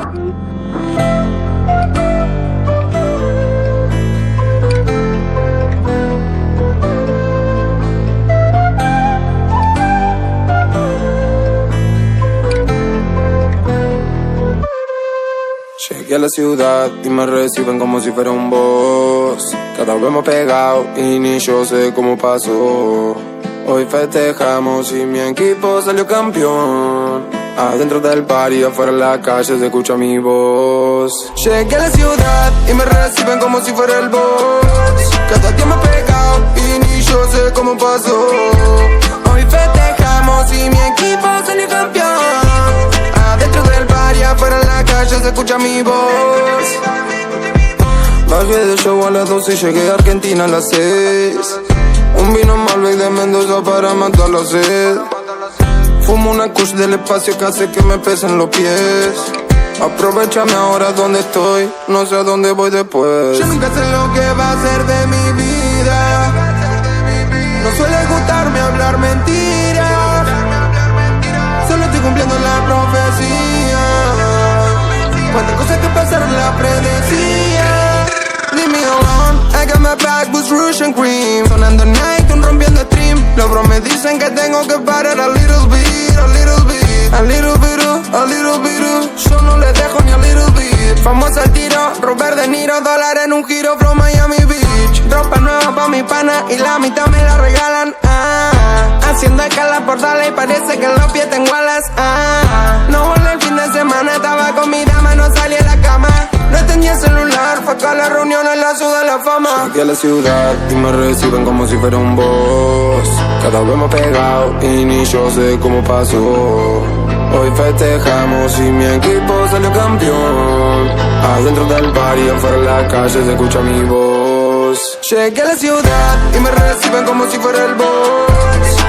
Llegué a la ciudad y me reciben como si fuera un boss. Cada vez más pegado y ni yo sé cómo pasó. Hoy festejamos y mi equipo salió campeón. Adentro del party, afuera en la calle se escucha mi voz. Llegué a la ciudad y me reciben como si fuera el boss. Cada día más pegado y ni yo sé cómo pasó. Hoy festejamos y mi equipo salió campeón. Adentro del party, afuera en la calle se escucha mi voz. Bajé de show a las 12 y llegué a Argentina a las 6. Un vino Malbec de Mendoza para matar la sed. Fumo una kush del espacio que hace que me pesen los pies. Aprovechame ahora donde estoy, no sé a dónde voy después. Yo nunca sé lo que va a ser de mi vida. No suele gustarme hablar mentiras. Solo estoy cumpliendo la profecía. Cuántas cosas que pasaron la predecía. Leave me alone, I got my back with rouge and cream. Sonando night, rompiendo stream. Los bros me dicen que tengo que parar a little bit, a little bit, a little bit, a little bit. Yo no le dejo ni a little bit. Famoso al tiro, Robert De Niro, dólar en un giro from Miami Beach. Ropa nueva pa' mi pana y la mitad me la regalan. Haciendo escala por Dale y parece que en los pies tengo alas. No volé el fin de semana, estaba con mi dama, no salí a la cama. No tenía celular, fue acá a la reunión en la ciudad de la fama. Llegué a la ciudad y me reciben como si fuera un boss. Cada vez más pegado y ni yo sé cómo pasó. Hoy festejamos y mi equipo salió campeón. Adentro del party, afuera en la calle se escucha mi voz. Llegué a la ciudad y me reciben como si fuera el boss.